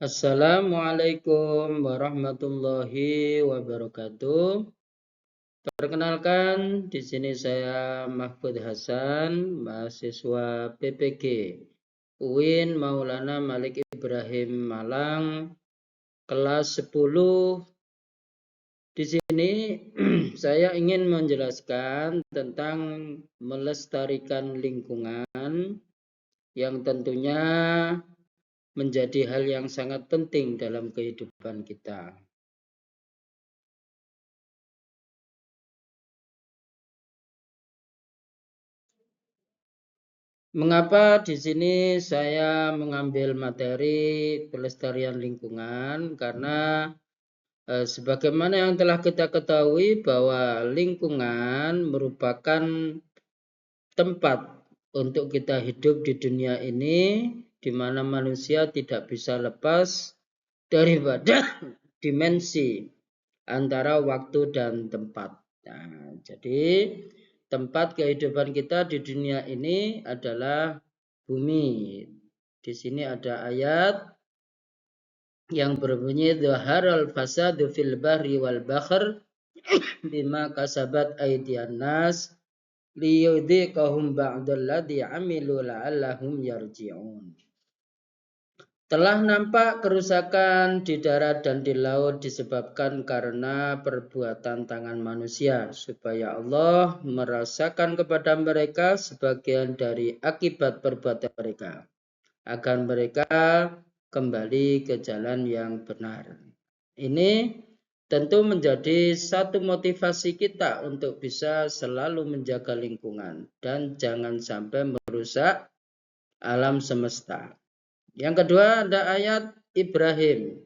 Assalamualaikum warahmatullahi wabarakatuh. Perkenalkan, di sini saya Mahfud Hasan, mahasiswa PPG UIN Maulana Malik Ibrahim Malang, kelas 10. Di sini saya ingin menjelaskan tentang melestarikan lingkungan yang tentunya menjadi hal yang sangat penting dalam kehidupan kita. Mengapa di sini saya mengambil materi pelestarian lingkungan? Karena sebagaimana yang telah kita ketahui bahwa lingkungan merupakan tempat untuk kita hidup di dunia ini, di mana manusia tidak bisa lepas daripada dimensi antara waktu dan tempat. Nah, jadi tempat kehidupan kita di dunia ini adalah bumi. Di sini ada ayat yang berbunyi dhaharal fasadu fil bahri wal bahr bima kasabat aydiyan nas liyudhiqahum ba'dalladzi amilu la'allahum yarji'un. Telah nampak kerusakan di darat dan di laut disebabkan karena perbuatan tangan manusia, supaya Allah merasakan kepada mereka sebagian dari akibat perbuatan mereka, agar mereka kembali ke jalan yang benar. Ini tentu menjadi satu motivasi kita untuk bisa selalu menjaga lingkungan dan jangan sampai merusak alam semesta. Yang kedua ada ayat Ibrahim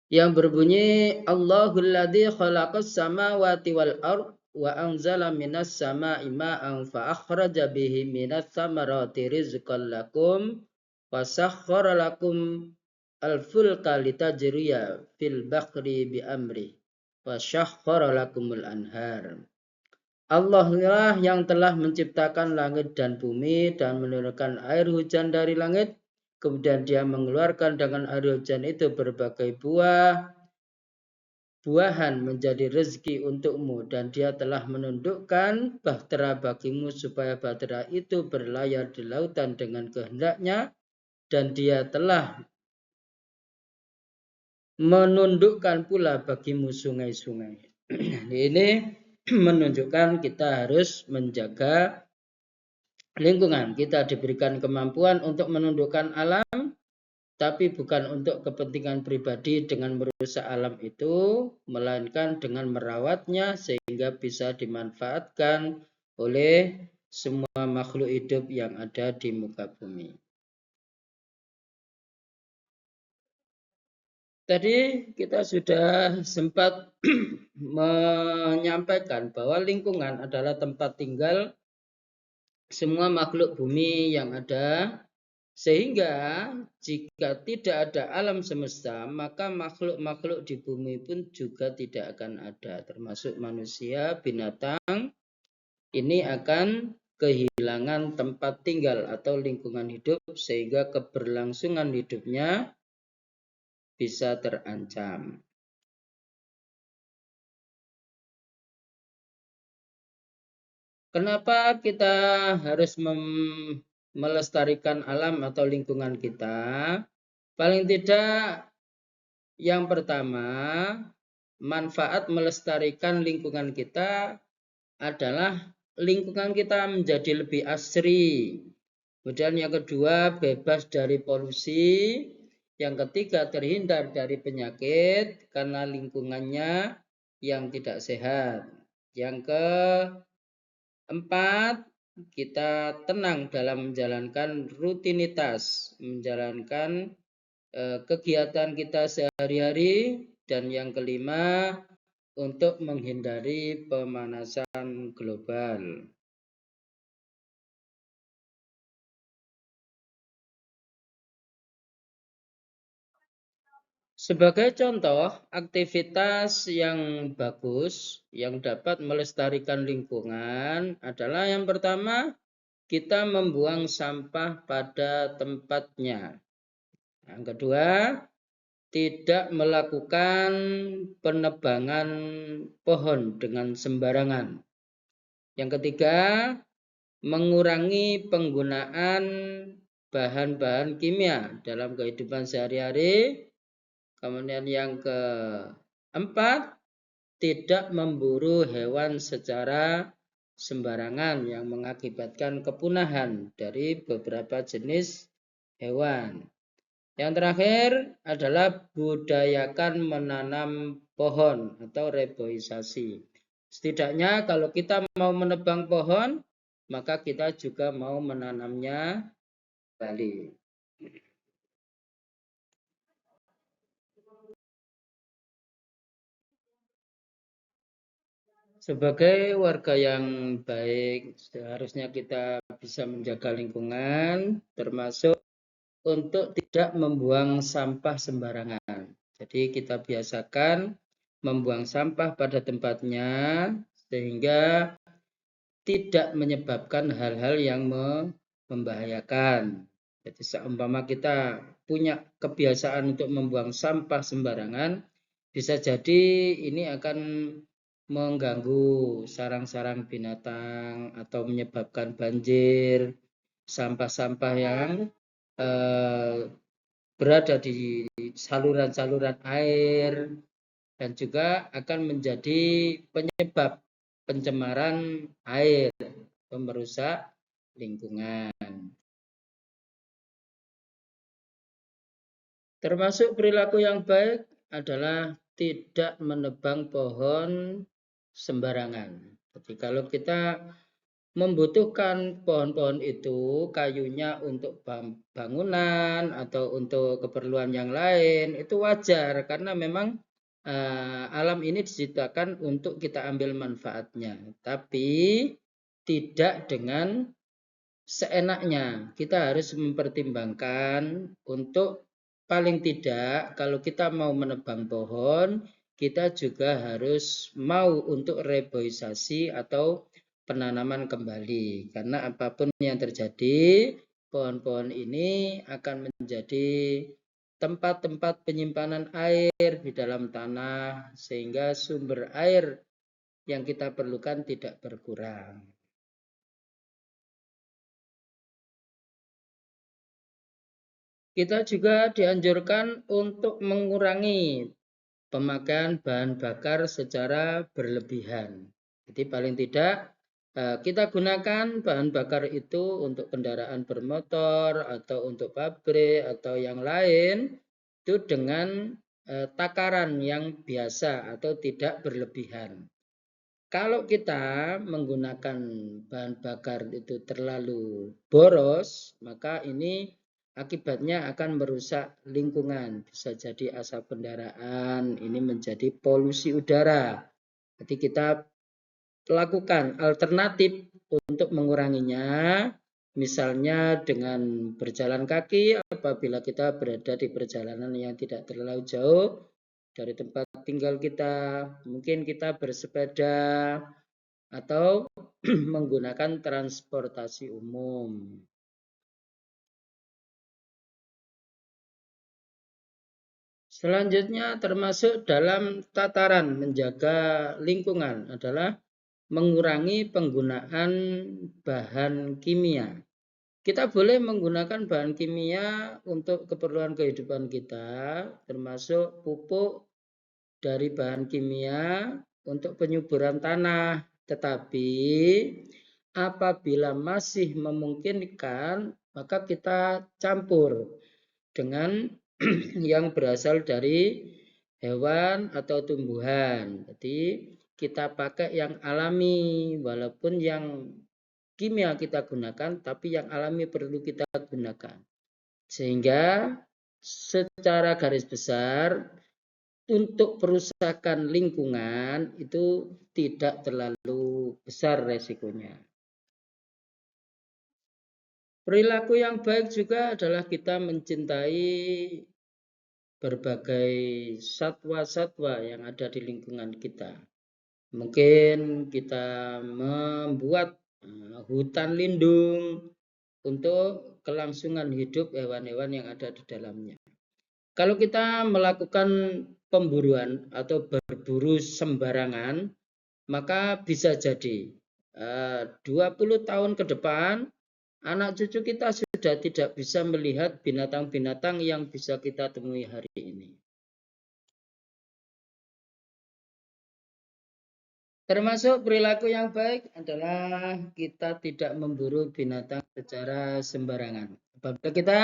yang berbunyi Allahul ladzi khalaqas samawati wal ard wa anzala minas sama'i ma'an fa akhraja bihi minas tsamarati rizqan lakum wa sakhkhara lakum al-fulka litajriya fil bahri bi amri wa sakhkhara lakumul anhar. Allah lah yang telah menciptakan langit dan bumi dan menurunkan air hujan dari langit. Kemudian dia mengeluarkan dengan air hujan itu berbagai buahan menjadi rezeki untukmu. Dan dia telah menundukkan bahtera bagimu supaya bahtera itu berlayar di lautan dengan kehendaknya. Dan dia telah menundukkan pula bagimu sungai-sungai. Ini menunjukkan kita harus menjaga lingkungan. Kita diberikan kemampuan untuk menundukkan alam, tapi bukan untuk kepentingan pribadi dengan merusak alam itu, melainkan dengan merawatnya sehingga bisa dimanfaatkan oleh semua makhluk hidup yang ada di muka bumi. Tadi kita sudah sempat menyampaikan bahwa lingkungan adalah tempat tinggal semua makhluk bumi yang ada, sehingga jika tidak ada alam semesta, maka makhluk-makhluk di bumi pun juga tidak akan ada, termasuk manusia, binatang. Ini akan kehilangan tempat tinggal atau lingkungan hidup, sehingga keberlangsungan hidupnya bisa terancam. Kenapa kita harus melestarikan alam atau lingkungan kita? Paling tidak yang pertama, manfaat melestarikan lingkungan kita adalah lingkungan kita menjadi lebih asri. Kemudian yang kedua, bebas dari polusi. Yang ketiga, terhindar dari penyakit karena lingkungannya yang tidak sehat. Yang keempat, kita tenang dalam menjalankan rutinitas, menjalankan kegiatan kita sehari-hari. Dan yang kelima, untuk menghindari pemanasan global. Sebagai contoh, aktivitas yang bagus yang dapat melestarikan lingkungan adalah yang pertama, kita membuang sampah pada tempatnya. Yang kedua, tidak melakukan penebangan pohon dengan sembarangan. Yang ketiga, mengurangi penggunaan bahan-bahan kimia dalam kehidupan sehari-hari. Kemudian yang keempat, tidak memburu hewan secara sembarangan yang mengakibatkan kepunahan dari beberapa jenis hewan. Yang terakhir adalah budayakan menanam pohon atau reboisasi. Setidaknya kalau kita mau menebang pohon, maka kita juga mau menanamnya kembali. Sebagai warga yang baik, seharusnya kita bisa menjaga lingkungan, termasuk untuk tidak membuang sampah sembarangan. Jadi kita biasakan membuang sampah pada tempatnya, sehingga tidak menyebabkan hal-hal yang membahayakan. Jadi seumpama kita punya kebiasaan untuk membuang sampah sembarangan, bisa jadi ini akan mengganggu sarang-sarang binatang atau menyebabkan banjir, sampah-sampah yang berada di saluran-saluran air, dan juga akan menjadi penyebab pencemaran air, merusak lingkungan. Termasuk perilaku yang baik adalah tidak menebang pohon sembarangan. Jadi kalau kita membutuhkan pohon-pohon itu, kayunya untuk bangunan atau untuk keperluan yang lain, itu wajar karena memang alam ini diciptakan untuk kita ambil manfaatnya, tapi tidak dengan seenaknya. Kita harus mempertimbangkan untuk paling tidak kalau kita mau menebang pohon, kita juga harus mau untuk reboisasi atau penanaman kembali. Karena apapun yang terjadi, pohon-pohon ini akan menjadi tempat-tempat penyimpanan air di dalam tanah, sehingga sumber air yang kita perlukan tidak berkurang. Kita juga dianjurkan untuk mengurangi pemakaian bahan bakar secara berlebihan. Jadi paling tidak kita gunakan bahan bakar itu untuk kendaraan bermotor atau untuk pabrik atau yang lain itu dengan takaran yang biasa atau tidak berlebihan. Kalau kita menggunakan bahan bakar itu terlalu boros, maka ini akibatnya akan merusak lingkungan. Bisa jadi asap kendaraan, ini menjadi polusi udara. Jadi kita lakukan alternatif untuk menguranginya, misalnya dengan berjalan kaki apabila kita berada di perjalanan yang tidak terlalu jauh dari tempat tinggal kita. Mungkin kita bersepeda atau menggunakan transportasi umum. Selanjutnya termasuk dalam tataran menjaga lingkungan adalah mengurangi penggunaan bahan kimia. Kita boleh menggunakan bahan kimia untuk keperluan kehidupan kita, termasuk pupuk dari bahan kimia untuk penyuburan tanah. Tetapi apabila masih memungkinkan, maka kita campur dengan yang berasal dari hewan atau tumbuhan. Jadi kita pakai yang alami, walaupun yang kimia kita gunakan, tapi yang alami perlu kita gunakan. Sehingga secara garis besar untuk perusakan lingkungan itu tidak terlalu besar resikonya. Perilaku yang baik juga adalah kita mencintai berbagai satwa-satwa yang ada di lingkungan kita. Mungkin kita membuat hutan lindung untuk kelangsungan hidup hewan-hewan yang ada di dalamnya. Kalau kita melakukan pemburuan atau berburu sembarangan, maka bisa jadi 20 tahun ke depan anak cucu kita sudah tidak bisa melihat binatang-binatang yang bisa kita temui hari ini. Termasuk perilaku yang baik adalah kita tidak memburu binatang secara sembarangan. Apabila kita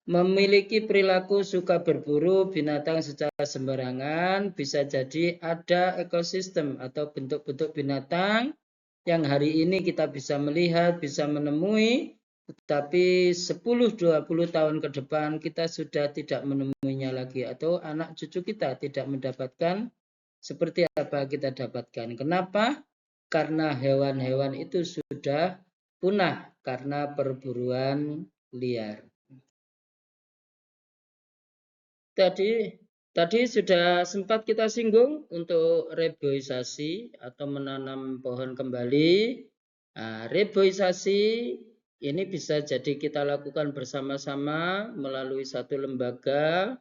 memiliki perilaku suka berburu binatang secara sembarangan, bisa jadi ada ekosistem atau bentuk-bentuk binatang yang hari ini kita bisa melihat, bisa menemui, tetapi 10-20 tahun ke depan kita sudah tidak menemuinya lagi, atau anak cucu kita tidak mendapatkan seperti apa kita dapatkan. Kenapa? Karena hewan-hewan itu sudah punah karena perburuan liar. Tadi sudah sempat kita singgung untuk reboisasi atau menanam pohon kembali. Nah, reboisasi ini bisa jadi kita lakukan bersama-sama melalui satu lembaga,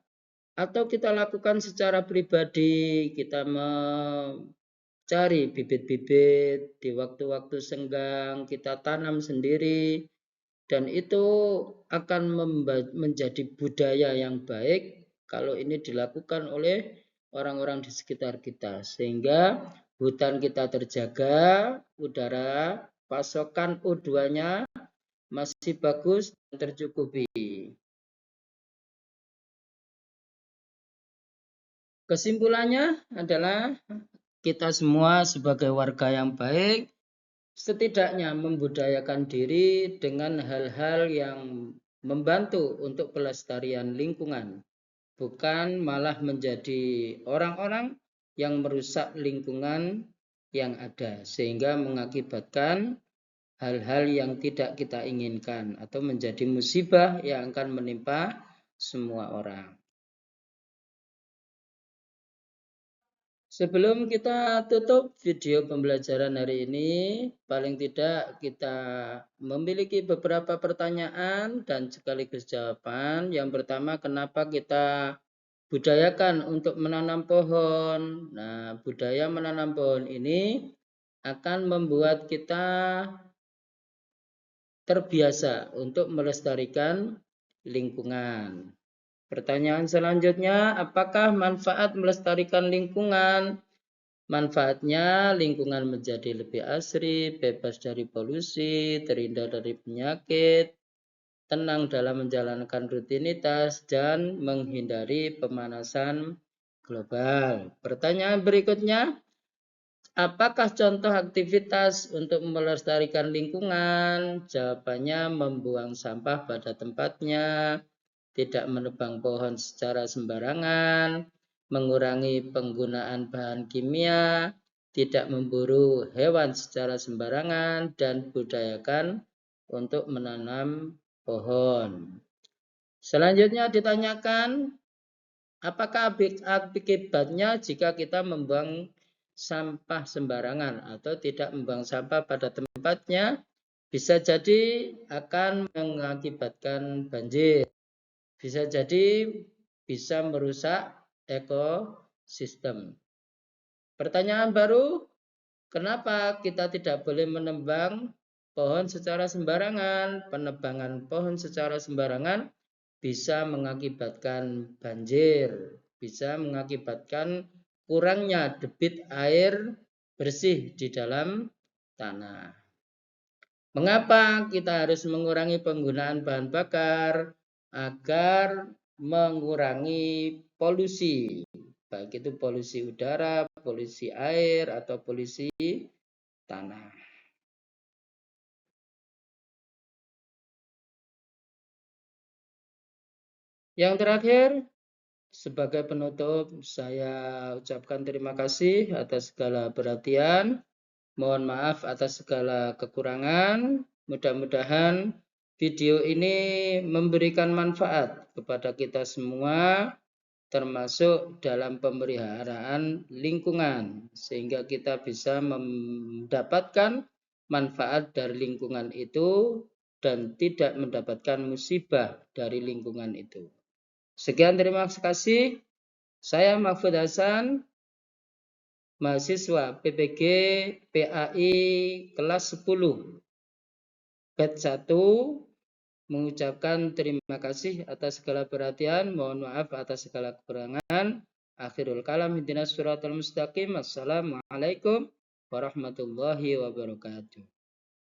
atau kita lakukan secara pribadi. Kita mencari bibit-bibit di waktu-waktu senggang, kita tanam sendiri, dan itu akan menjadi budaya yang baik kalau ini dilakukan oleh orang-orang di sekitar kita, sehingga hutan kita terjaga, udara, pasokan O2-nya masih bagus dan tercukupi. Kesimpulannya adalah kita semua sebagai warga yang baik setidaknya membudayakan diri dengan hal-hal yang membantu untuk pelestarian lingkungan, bukan malah menjadi orang-orang yang merusak lingkungan yang ada, sehingga mengakibatkan hal-hal yang tidak kita inginkan atau menjadi musibah yang akan menimpa semua orang. Sebelum kita tutup video pembelajaran hari ini, paling tidak kita memiliki beberapa pertanyaan dan sekaligus jawaban. Yang pertama, kenapa kita budayakan untuk menanam pohon? Nah, budaya menanam pohon ini akan membuat kita terbiasa untuk melestarikan lingkungan. Pertanyaan selanjutnya, apakah manfaat melestarikan lingkungan? Manfaatnya, lingkungan menjadi lebih asri, bebas dari polusi, terhindar dari penyakit, tenang dalam menjalankan rutinitas, dan menghindari pemanasan global. Pertanyaan berikutnya, apakah contoh aktivitas untuk melestarikan lingkungan? Jawabannya, membuang sampah pada tempatnya, tidak menebang pohon secara sembarangan, mengurangi penggunaan bahan kimia, tidak memburu hewan secara sembarangan, dan budayakan untuk menanam pohon. Selanjutnya ditanyakan, apakah akibatnya jika kita membuang sampah sembarangan atau tidak membuang sampah pada tempatnya? Bisa jadi akan mengakibatkan banjir. Bisa jadi bisa merusak ekosistem. Pertanyaan baru, kenapa kita tidak boleh menebang pohon secara sembarangan? Penebangan pohon secara sembarangan bisa mengakibatkan banjir, bisa mengakibatkan kurangnya debit air bersih di dalam tanah. Mengapa kita harus mengurangi penggunaan bahan bakar? Agar mengurangi polusi, baik itu polusi udara, polusi air, atau polusi tanah. Yang terakhir, sebagai penutup, saya ucapkan terima kasih atas segala perhatian. Mohon maaf atas segala kekurangan. Mudah-mudahan video ini memberikan manfaat kepada kita semua, termasuk dalam pemeliharaan lingkungan, sehingga kita bisa mendapatkan manfaat dari lingkungan itu dan tidak mendapatkan musibah dari lingkungan itu. Sekian, terima kasih. Saya Mahfud Hasan, mahasiswa PPG PAI kelas 10 batch 1, mengucapkan terima kasih atas segala perhatian. Mohon maaf atas segala kekurangan. Akhirul kalam, ihdinas siratal mustaqim. Assalamualaikum warahmatullahi wabarakatuh.